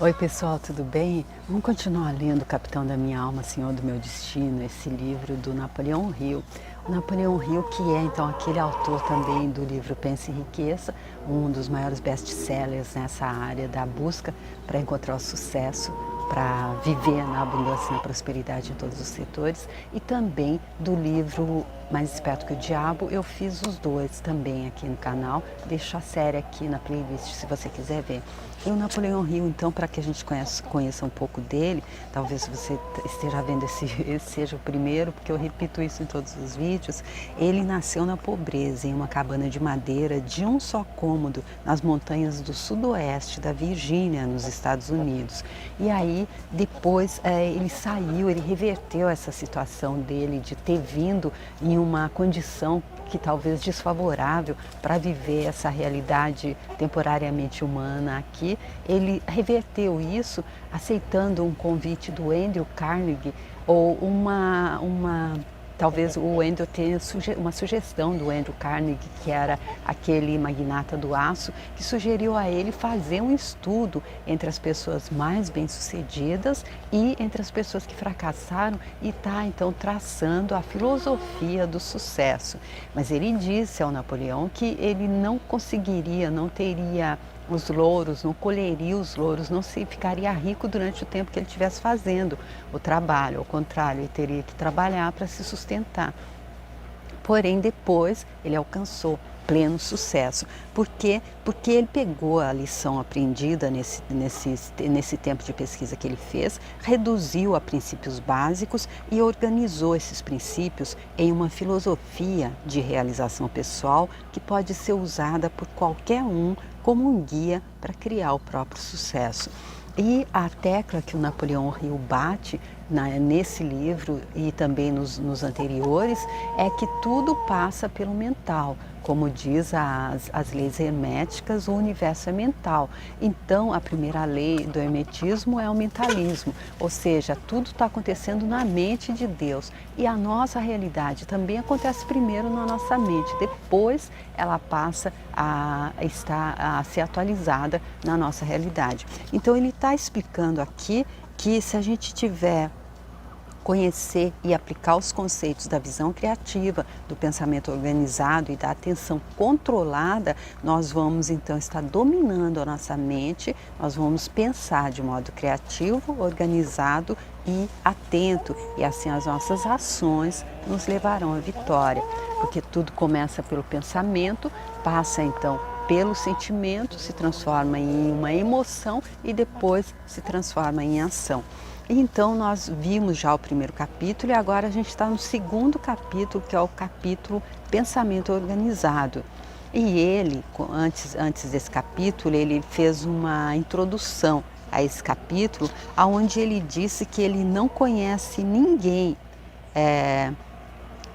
Oi pessoal, tudo bem? Vamos continuar lendo Capitão da Minha Alma, Senhor do Meu Destino, esse livro do Napoleão Hill. O Napoleão Hill, que é então aquele autor também do livro Pense em Riqueza, um dos maiores best-sellers nessa área da busca para encontrar o sucesso, para viver na abundância e na prosperidade em todos os setores, e também do livro Mais Esperto que o Diabo. Eu fiz os dois também aqui no canal, deixo a série aqui na playlist se você quiser ver. E o Napoleão Hill, então, para que a gente conheça um pouco dele, talvez você esteja vendo esse seja o primeiro, porque eu repito isso em todos os vídeos. Ele nasceu na pobreza, em uma cabana de madeira de um só cômodo, nas montanhas do sudoeste da Virgínia, nos Estados Unidos. E aí, depois, ele reverteu essa situação dele de ter vindo em uma condição que talvez desfavorável para viver essa realidade temporariamente humana aqui. Ele reverteu isso aceitando um convite do Andrew Carnegie, ou talvez o Andrew tenha uma sugestão do Andrew Carnegie, que era aquele magnata do aço, que sugeriu a ele fazer um estudo entre as pessoas mais bem-sucedidas e entre as pessoas que fracassaram, e está então traçando a filosofia do sucesso. Mas ele disse ao Napoleão que ele não conseguiria, não teria os louros, não colheria os louros, não se ficaria rico durante o tempo que ele estivesse fazendo o trabalho. Ao contrário, ele teria que trabalhar para se sustentar. Porém, depois ele alcançou pleno sucesso. Por quê? Porque ele pegou a lição aprendida nesse tempo de pesquisa que ele fez, reduziu a princípios básicos e organizou esses princípios em uma filosofia de realização pessoal que pode ser usada por qualquer um como um guia para criar o próprio sucesso. E a tecla que o Napoleão Hill bate nesse livro e também nos anteriores é que tudo passa pelo mental. Como diz as leis herméticas, o universo é mental. Então, a primeira lei do hermetismo é o mentalismo, ou seja, tudo está acontecendo na mente de Deus. E a nossa realidade também acontece primeiro na nossa mente, depois ela passa a ser atualizada na nossa realidade. Então, ele está explicando aqui que se a gente tiver conhecer e aplicar os conceitos da visão criativa, do pensamento organizado e da atenção controlada, nós vamos então estar dominando a nossa mente, nós vamos pensar de modo criativo, organizado e atento, e assim as nossas ações nos levarão à vitória, porque tudo começa pelo pensamento, passa então pelo sentimento, se transforma em uma emoção e depois se transforma em ação. Então nós vimos já o primeiro capítulo e agora a gente está no segundo capítulo, que é o capítulo Pensamento Organizado. E ele, antes desse capítulo, ele fez uma introdução a esse capítulo, onde ele disse que ele não conhece ninguém.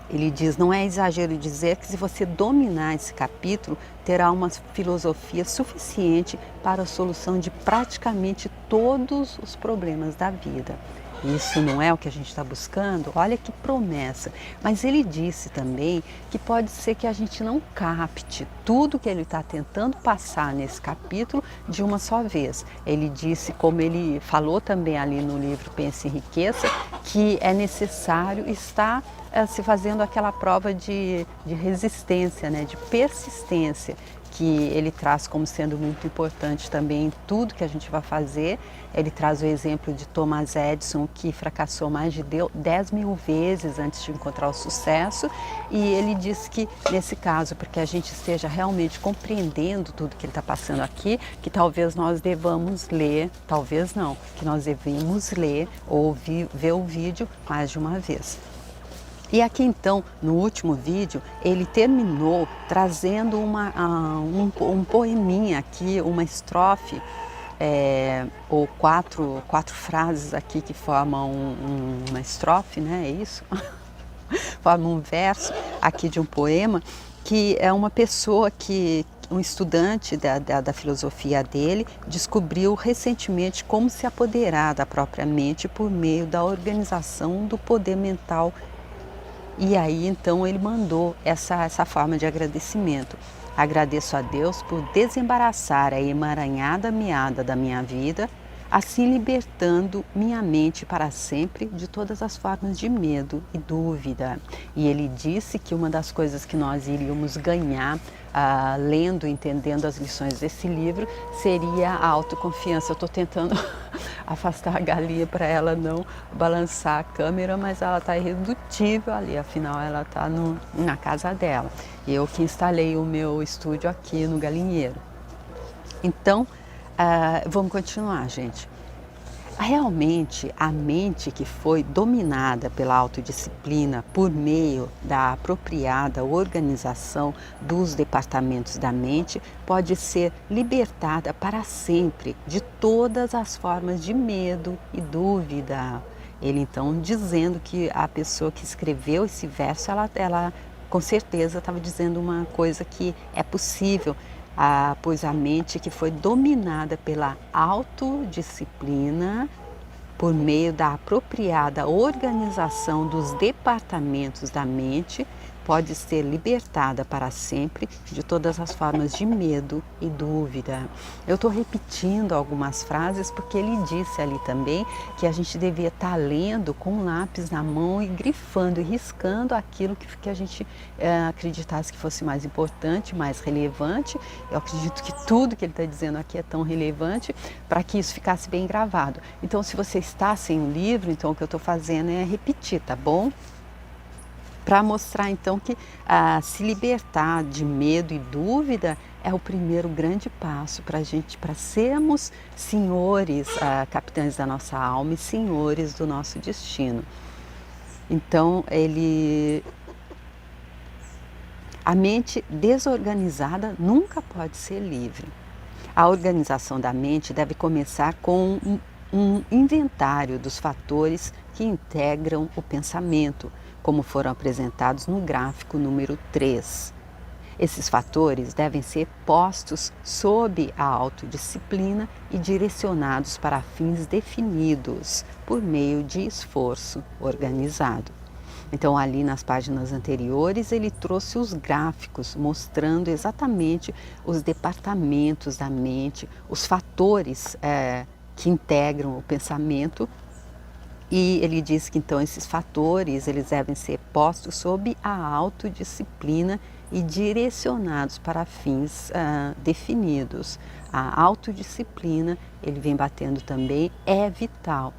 Ele diz, não é exagero dizer que se você dominar esse capítulo, terá uma filosofia suficiente para a solução de praticamente todos os problemas da vida. Isso não é o que a gente está buscando? Olha que promessa! Mas ele disse também que pode ser que a gente não capte tudo que ele está tentando passar nesse capítulo de uma só vez. Ele disse, como ele falou também ali no livro Pense em Riqueza, que é necessário estar se fazendo aquela prova de resistência, né, de persistência, que ele traz como sendo muito importante também em tudo que a gente vai fazer. Ele traz o exemplo de Thomas Edison, que fracassou mais de 10 mil vezes antes de encontrar o sucesso, e ele diz que nesse caso, porque a gente esteja realmente compreendendo tudo que ele está passando aqui, que talvez nós devamos ler, talvez não, que nós devemos ler ou ver o vídeo mais de uma vez. E aqui então, no último vídeo, ele terminou trazendo um poeminha aqui, uma estrofe, ou quatro frases aqui que formam uma estrofe, né? É isso? Formam um verso aqui de um poema, que é uma pessoa um estudante da filosofia dele, descobriu recentemente como se apoderar da própria mente por meio da organização do poder mental. E aí então ele mandou essa forma de agradecimento. Agradeço a Deus por desembaraçar a emaranhada meada da minha vida, assim libertando minha mente para sempre de todas as formas de medo e dúvida. E ele disse que uma das coisas que nós iríamos ganhar lendo, entendendo as lições desse livro, seria a autoconfiança. Eu estou tentando afastar a galinha para ela não balançar a câmera, mas ela está irredutível ali, afinal ela está na casa dela. Eu que instalei o meu estúdio aqui no galinheiro. Então, vamos continuar, gente. Realmente, a mente que foi dominada pela autodisciplina por meio da apropriada organização dos departamentos da mente pode ser libertada para sempre de todas as formas de medo e dúvida. Ele então dizendo que a pessoa que escreveu esse verso, ela com certeza estava dizendo uma coisa que é possível. Pois a mente que foi dominada pela autodisciplina, por meio da apropriada organização dos departamentos da mente, pode ser libertada para sempre de todas as formas de medo e dúvida. Eu estou repetindo algumas frases porque ele disse ali também que a gente devia estar lendo com um lápis na mão e grifando e riscando aquilo que a gente acreditasse que fosse mais importante, mais relevante. Eu acredito que tudo que ele está dizendo aqui é tão relevante para que isso ficasse bem gravado. Então, se você está sem o livro, então o que eu estou fazendo é repetir, tá bom? Para mostrar então que se libertar de medo e dúvida é o primeiro grande passo para a gente, para sermos senhores, capitães da nossa alma e senhores do nosso destino. Então, a mente desorganizada nunca pode ser livre. A organização da mente deve começar com um inventário dos fatores que integram o pensamento, como foram apresentados no gráfico número 3. Esses fatores devem ser postos sob a autodisciplina e direcionados para fins definidos por meio de esforço organizado. Então, ali nas páginas anteriores, ele trouxe os gráficos mostrando exatamente os departamentos da mente, os fatores que integram o pensamento. E ele diz que então esses fatores eles devem ser postos sob a autodisciplina e direcionados para fins definidos. A autodisciplina, ele vem batendo também, é vital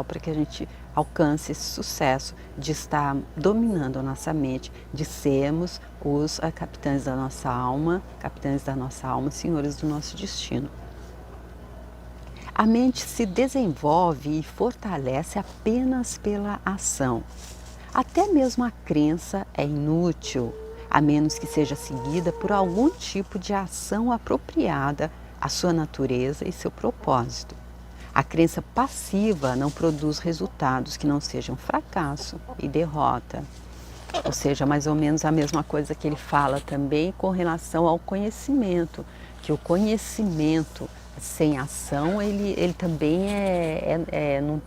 para que a gente alcance esse sucesso de estar dominando a nossa mente, de sermos os capitães da nossa alma, senhores do nosso destino. A mente se desenvolve e fortalece apenas pela ação. Até mesmo a crença é inútil, a menos que seja seguida por algum tipo de ação apropriada à sua natureza e seu propósito. A crença passiva não produz resultados que não sejam fracasso e derrota. Ou seja, mais ou menos a mesma coisa que ele fala também com relação ao conhecimento, que o conhecimento sem ação, ele também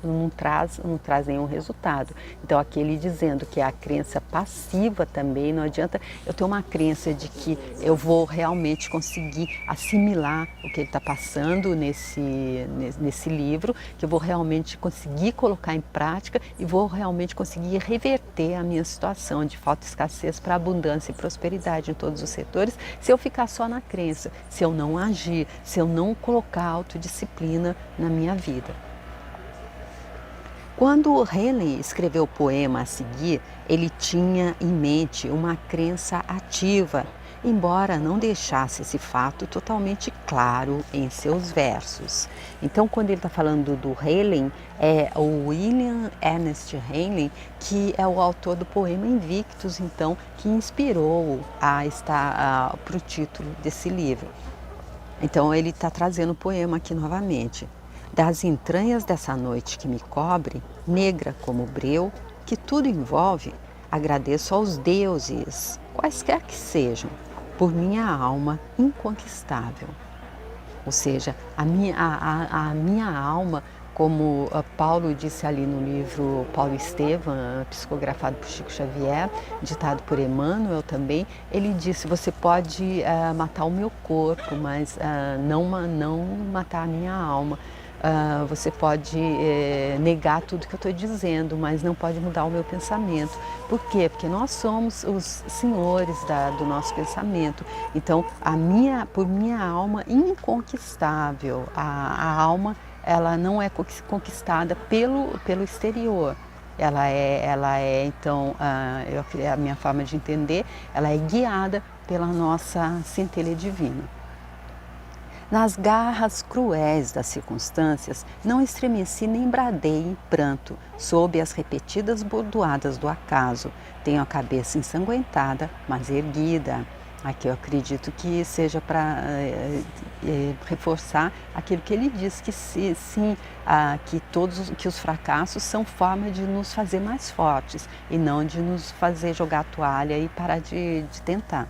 não traz nenhum resultado. Então, aqui ele dizendo que a crença passiva também, não adianta eu ter uma crença de que eu vou realmente conseguir assimilar o que ele está passando nesse livro, que eu vou realmente conseguir colocar em prática e vou realmente conseguir reverter a minha situação de falta e escassez para abundância e prosperidade em todos os setores, se eu ficar só na crença, se eu não agir, se eu não colocar autodisciplina na minha vida. Quando Henley escreveu o poema a seguir, ele tinha em mente uma crença ativa, embora não deixasse esse fato totalmente claro em seus versos. Então, quando ele está falando do Henley, é o William Ernest Henley, que é o autor do poema Invictus, então, que inspirou para o título desse livro. Então ele está trazendo o poema aqui novamente. Das entranhas dessa noite que me cobre, negra como o breu, que tudo envolve, agradeço aos deuses, quaisquer que sejam, por minha alma inconquistável. Ou seja, a minha alma, como Paulo disse ali no livro Paulo e Estevam, psicografado por Chico Xavier, ditado por Emmanuel também, ele disse, você pode matar o meu corpo, mas não matar a minha alma. você pode negar tudo que eu estou dizendo, mas não pode mudar o meu pensamento. Por quê? Porque nós somos os senhores do nosso pensamento. Então, por minha alma inconquistável, a alma ela não é conquistada pelo exterior. Ela é então, a minha forma de entender, ela é guiada pela nossa centelha divina. Nas garras cruéis das circunstâncias, não estremeci nem bradei em pranto, sob as repetidas bordoadas do acaso. Tenho a cabeça ensanguentada, mas erguida. Aqui eu acredito que seja para reforçar aquilo que ele diz, que sim, que os fracassos são forma de nos fazer mais fortes e não de nos fazer jogar a toalha e parar de tentar.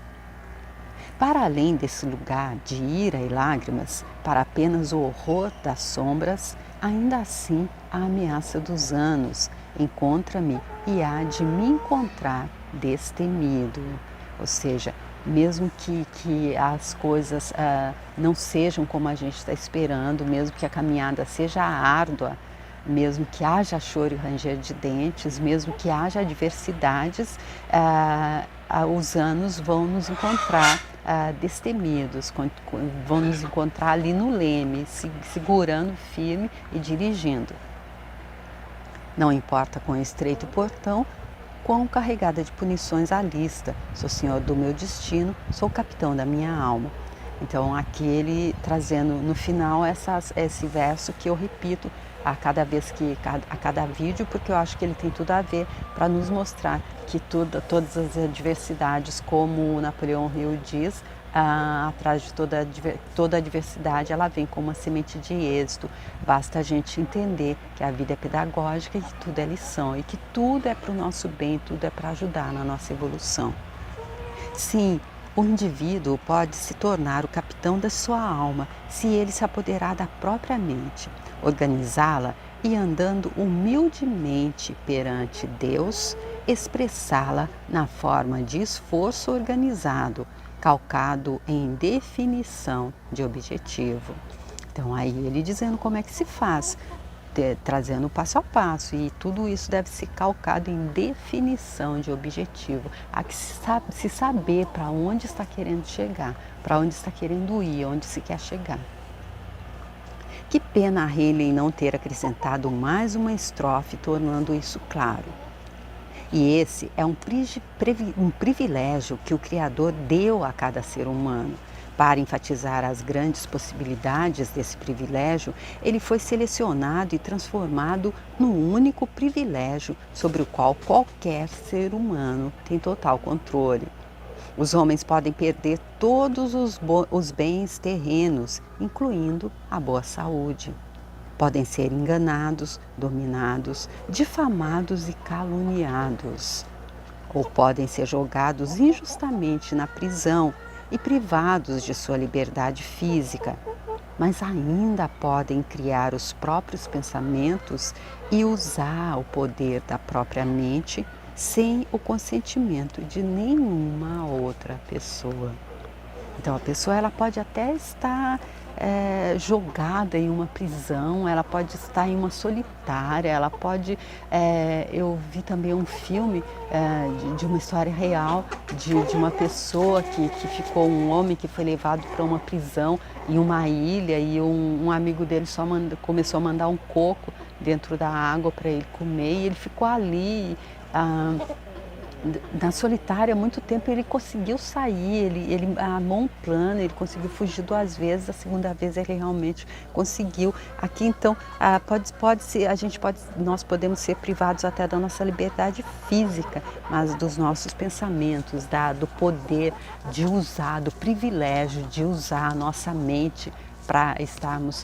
Para além desse lugar de ira e lágrimas, para apenas o horror das sombras, ainda assim a ameaça dos anos encontra-me e há de me encontrar destemido. Ou seja, mesmo que as coisas não sejam como a gente está esperando, mesmo que a caminhada seja árdua, mesmo que haja choro e ranger de dentes, mesmo que haja adversidades, os anos vão nos encontrar destemidos, vão nos encontrar ali no leme, segurando firme e dirigindo. Não importa quão estreito o portão, quão carregada de punições a lista, sou senhor do meu destino, sou capitão da minha alma. Então aqui ele trazendo no final esse verso que eu repito a cada vídeo, porque eu acho que ele tem tudo a ver para nos mostrar que todas as adversidades, como o Napoleão Hill diz, atrás de toda adversidade ela vem como uma semente de êxito. Basta a gente entender que a vida é pedagógica e que tudo é lição e que tudo é para o nosso bem, tudo é para ajudar na nossa evolução. Sim, o indivíduo pode se tornar o capitão da sua alma se ele se apoderar da própria mente, organizá-la e, andando humildemente perante Deus, expressá-la na forma de esforço organizado, calcado em definição de objetivo. Então aí ele dizendo como é que se faz, trazendo passo a passo, e tudo isso deve ser calcado em definição de objetivo. Há que se saber para onde está querendo chegar, para onde está querendo ir, onde se quer chegar. Que pena a Hayley não ter acrescentado mais uma estrofe, tornando isso claro. E esse é um privilégio que o Criador deu a cada ser humano. Para enfatizar as grandes possibilidades desse privilégio, ele foi selecionado e transformado num único privilégio sobre o qual qualquer ser humano tem total controle. Os homens podem perder todos os bens terrenos, incluindo a boa saúde. Podem ser enganados, dominados, difamados e caluniados. Ou podem ser jogados injustamente na prisão e privados de sua liberdade física, mas ainda podem criar os próprios pensamentos e usar o poder da própria mente sem o consentimento de nenhuma outra pessoa. Então a pessoa ela pode até estar jogada em uma prisão, ela pode estar em uma solitária, ela pode... eu vi também um filme de uma história real de uma pessoa que ficou, um homem que foi levado para uma prisão em uma ilha, e um amigo dele começou a mandar um coco dentro da água para ele comer, e ele ficou ali na solitária há muito tempo. Ele conseguiu sair, ele armou um plano, ele conseguiu fugir 2 vezes, a segunda vez ele realmente conseguiu. Aqui então nós podemos ser privados até da nossa liberdade física, mas dos nossos pensamentos, do poder de usar, do privilégio de usar a nossa mente para estarmos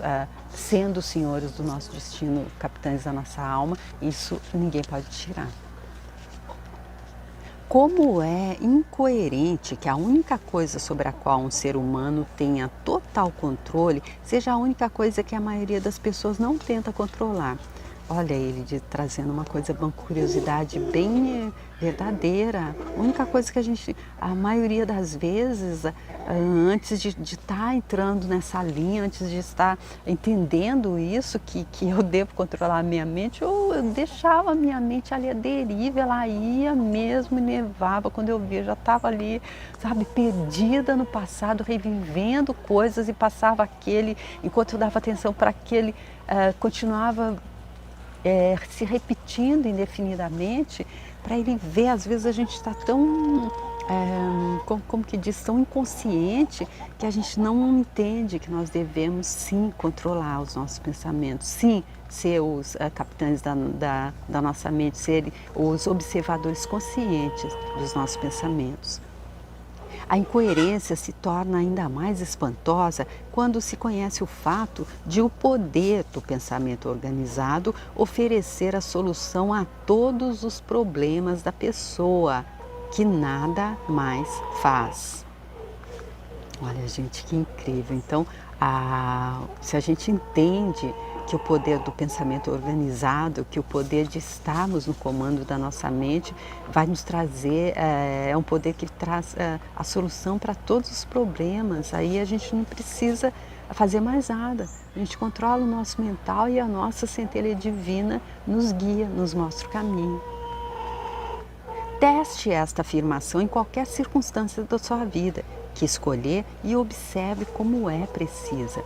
sendo senhores do nosso destino, capitães da nossa alma. Isso ninguém pode tirar. Como é incoerente que a única coisa sobre a qual um ser humano tenha total controle seja a única coisa que a maioria das pessoas não tenta controlar. olha ele trazendo uma coisa, uma curiosidade bem verdadeira. A única coisa que a maioria das vezes, antes de estar entrando nessa linha, antes de estar entendendo isso, que eu devo controlar a minha mente, eu deixava a minha mente ali à deriva, ela ia mesmo e levava. Quando eu via, eu já estava ali, sabe, perdida no passado, revivendo coisas e passava aquele, enquanto eu dava atenção para aquele, continuava se repetindo indefinidamente, para ele ver. Às vezes a gente está tão, como que diz, tão inconsciente, que a gente não entende que nós devemos sim controlar os nossos pensamentos, sim ser os capitães da nossa mente, ser os observadores conscientes dos nossos pensamentos. A incoerência se torna ainda mais espantosa quando se conhece o fato de o poder do pensamento organizado oferecer a solução a todos os problemas da pessoa, que nada mais faz. Olha, gente, que incrível. Então, se a gente entende que o poder do pensamento organizado, que o poder de estarmos no comando da nossa mente vai nos trazer, é um poder que traz a solução para todos os problemas. Aí a gente não precisa fazer mais nada. A gente controla o nosso mental e a nossa centelha divina nos guia, nos mostra o caminho. Teste esta afirmação em qualquer circunstância da sua vida que escolher e observe como é precisa.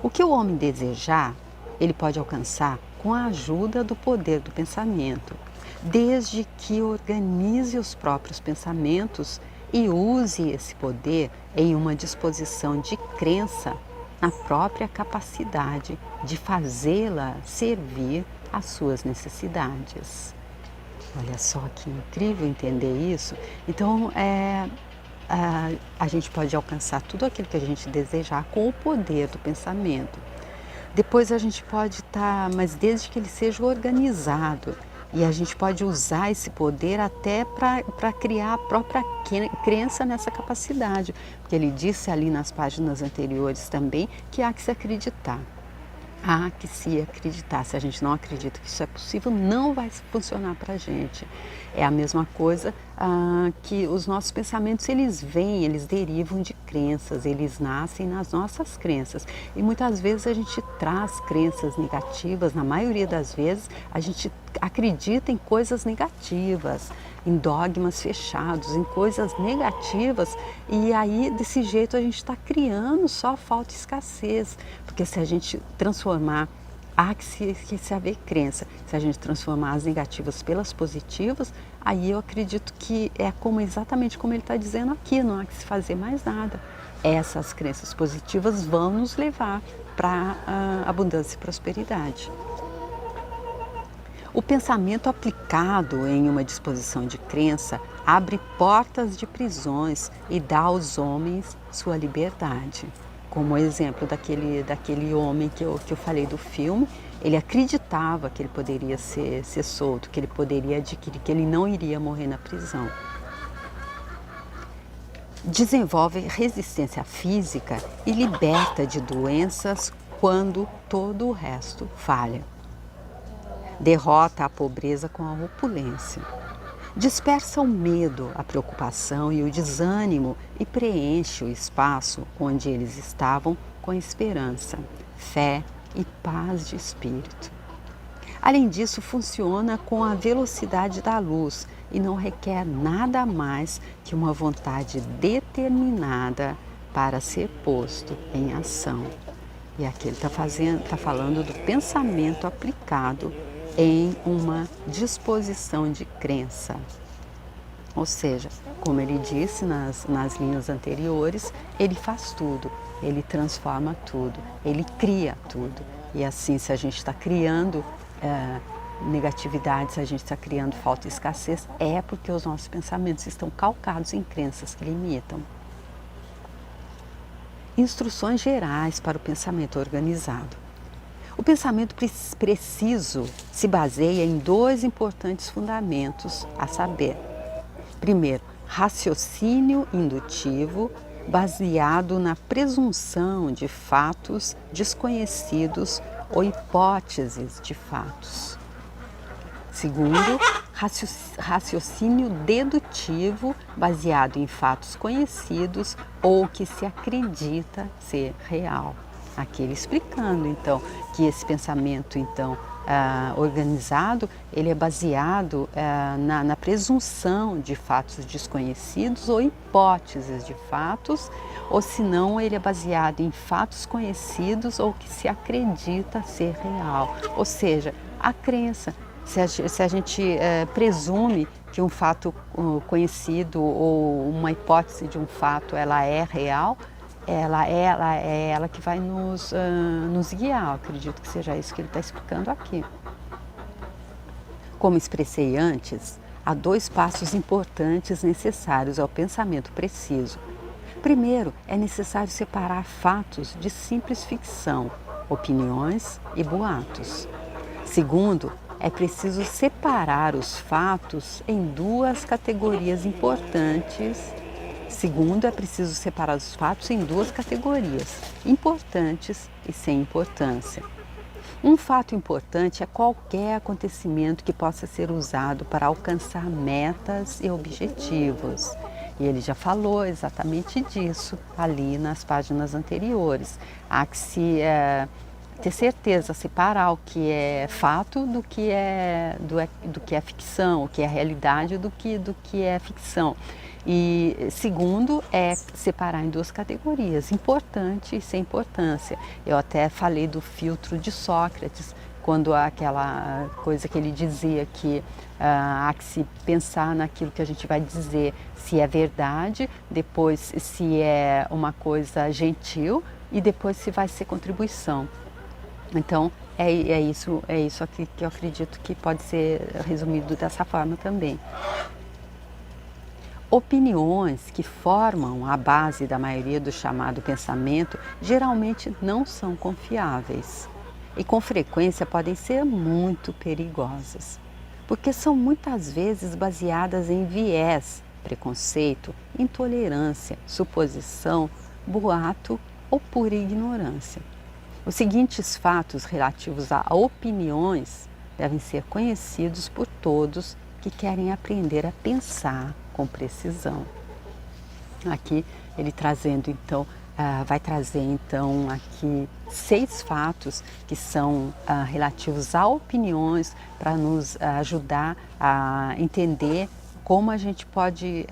O que o homem desejar, ele pode alcançar com a ajuda do poder do pensamento, desde que organize os próprios pensamentos e use esse poder em uma disposição de crença na própria capacidade de fazê-la servir às suas necessidades. Olha só que incrível entender isso. Então, a gente pode alcançar tudo aquilo que a gente desejar com o poder do pensamento. Depois a gente pode mas desde que ele seja organizado, e a gente pode usar esse poder até para criar a própria crença nessa capacidade, porque ele disse ali nas páginas anteriores também que há que se acreditar. Há que se acreditar. Se a gente não acredita que isso é possível, não vai funcionar para a gente. É a mesma coisa que os nossos pensamentos, eles derivam de crenças, eles nascem nas nossas crenças. E muitas vezes a gente traz crenças negativas, na maioria das vezes a gente acredita em coisas negativas, em dogmas fechados, em coisas negativas, e aí desse jeito a gente está criando só falta e escassez, porque se a gente transformar, há que se haver crença, se a gente transformar as negativas pelas positivas, aí eu acredito que é exatamente como ele está dizendo aqui, não há que se fazer mais nada. Essas crenças positivas vão nos levar para a abundância e prosperidade. O pensamento aplicado em uma disposição de crença abre portas de prisões e dá aos homens sua liberdade. Como o exemplo daquele homem que eu falei do filme, ele acreditava que ele poderia ser solto, que ele poderia adquirir, que ele não iria morrer na prisão. Desenvolve resistência física e liberta de doenças quando todo o resto falha. Derrota a pobreza com a opulência. Dispersa o medo, a preocupação e o desânimo e preenche o espaço onde eles estavam com esperança, fé e paz de espírito. Além disso, funciona com a velocidade da luz e não requer nada mais que uma vontade determinada para ser posto em ação. E aqui ele está falando do pensamento aplicado em uma disposição de crença. Ou seja, como ele disse nas linhas anteriores, ele faz tudo, ele transforma tudo, ele cria tudo. E assim, se a gente está criando negatividade, se a gente está criando falta e escassez, é porque os nossos pensamentos estão calcados em crenças que limitam. Instruções gerais para o pensamento organizado. O pensamento preciso se baseia em dois importantes fundamentos, a saber: primeiro, raciocínio indutivo, baseado na presunção de fatos desconhecidos ou hipóteses de fatos. segundo, raciocínio dedutivo baseado em fatos conhecidos ou que se acredita ser real. Aqui ele explicando então que esse pensamento então organizado, ele é baseado na presunção de fatos desconhecidos ou hipóteses de fatos, ou senão ele é baseado em fatos conhecidos ou que se acredita ser real, ou seja, a crença. Se a gente presume que um fato conhecido ou uma hipótese de um fato ela é real, ela é ela que vai nos guiar. Eu acredito que seja isso que ele está explicando aqui. Como expressei antes, há 2 passos importantes necessários ao pensamento preciso. Primeiro, é necessário separar fatos de simples ficção, opiniões e boatos. Segundo, é preciso separar os fatos em 2 categorias importantes. Segundo, é preciso separar os fatos em 2 categorias, importantes e sem importância. Um fato importante é qualquer acontecimento que possa ser usado para alcançar metas e objetivos. E ele já falou exatamente disso ali nas páginas anteriores. Há que se ter certeza, separar o que é fato do que é ficção, o que é realidade do que é ficção. E segundo, é separar em 2 categorias, importante e sem importância. Eu até falei do filtro de Sócrates, quando aquela coisa que ele dizia que há que se pensar naquilo que a gente vai dizer, se é verdade, depois se é uma coisa gentil e depois se vai ser contribuição. Então, é isso aqui que eu acredito que pode ser resumido dessa forma também. Opiniões que formam a base da maioria do chamado pensamento geralmente não são confiáveis e com frequência podem ser muito perigosas, porque são muitas vezes baseadas em viés, preconceito, intolerância, suposição, boato ou pura ignorância. Os seguintes fatos relativos a opiniões devem ser conhecidos por todos que querem aprender a pensar com precisão. Aqui ele trazendo então, vai trazer então aqui 6 fatos que são relativos a opiniões para nos ajudar a entender como a gente pode,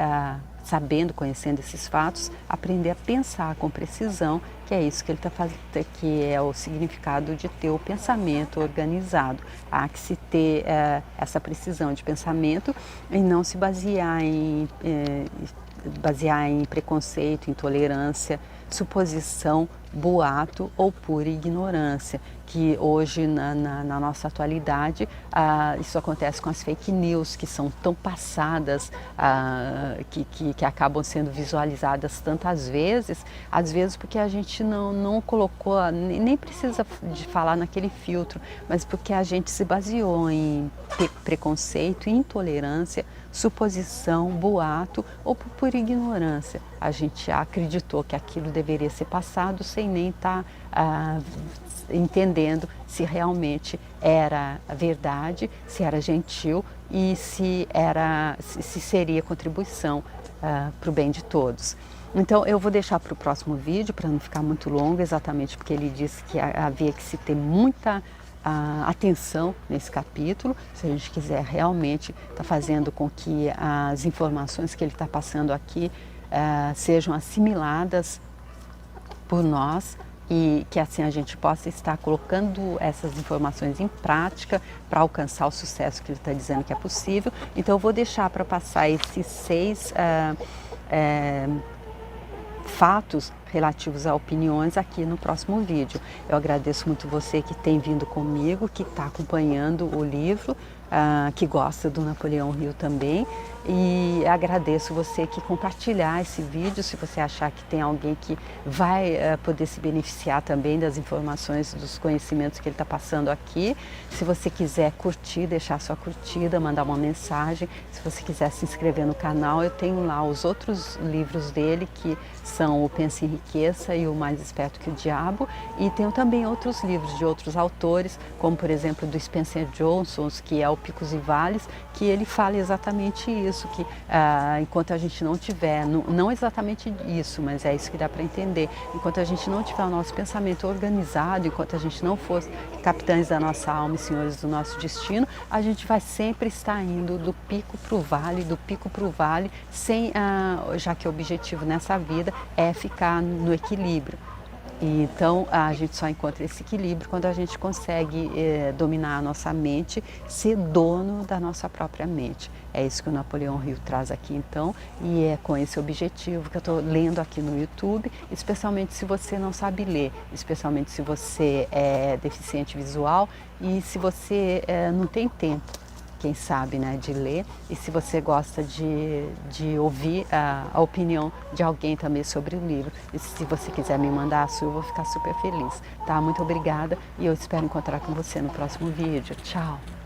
sabendo, conhecendo esses fatos, aprender a pensar com precisão, que é isso que ele está fazendo, que é o significado de ter o pensamento organizado. Há que se ter essa precisão de pensamento e não se basear em preconceito, intolerância, suposição, boato ou pura ignorância, que hoje na nossa atualidade isso acontece com as fake news, que são tão passadas, que acabam sendo visualizadas tantas vezes, às vezes porque a gente não colocou, nem precisa de falar naquele filtro, mas porque a gente se baseou em preconceito, intolerância, suposição, boato ou por ignorância. A gente acreditou que aquilo deveria ser passado sem nem estar entendendo se realmente era verdade, se era gentil e se seria contribuição para o bem de todos. Então eu vou deixar para o próximo vídeo, para não ficar muito longo, exatamente porque ele disse que havia que se ter muita atenção nesse capítulo, se a gente quiser realmente estar fazendo com que as informações que ele está passando aqui sejam assimiladas por nós e que assim a gente possa estar colocando essas informações em prática para alcançar o sucesso que ele está dizendo que é possível. Então eu vou deixar para passar esses 6 fatos relativos a opiniões aqui no próximo vídeo. Eu agradeço muito você que tem vindo comigo, que está acompanhando o livro, que gosta do Napoleão Hill também, e agradeço você que compartilhar esse vídeo se você achar que tem alguém que vai poder se beneficiar também das informações, dos conhecimentos que ele está passando aqui. Se você quiser curtir, deixar sua curtida, mandar uma mensagem, se você quiser se inscrever no canal, eu tenho lá os outros livros dele, que são o Pense e Enriqueça e O Mais Esperto que o Diabo, e tenho também outros livros de outros autores, como por exemplo do Spencer Johnson, que é o Picos e Vales, que ele fala exatamente isso, que enquanto a gente não tiver, não exatamente isso, mas é isso que dá para entender, enquanto a gente não tiver o nosso pensamento organizado, enquanto a gente não for capitães da nossa alma e senhores do nosso destino, a gente vai sempre estar indo do pico para o vale, do pico para o vale, sem, já que o objetivo nessa vida é ficar no equilíbrio. Então, a gente só encontra esse equilíbrio quando a gente consegue dominar a nossa mente, ser dono da nossa própria mente. É isso que o Napoleão Hill traz aqui, então, e é com esse objetivo que eu estou lendo aqui no YouTube, especialmente se você não sabe ler, especialmente se você é deficiente visual e se você não tem tempo, quem sabe, né, de ler, e se você gosta de ouvir a opinião de alguém também sobre o livro. E se você quiser me mandar a sua, eu vou ficar super feliz, tá? Muito obrigada e eu espero encontrar com você no próximo vídeo. Tchau!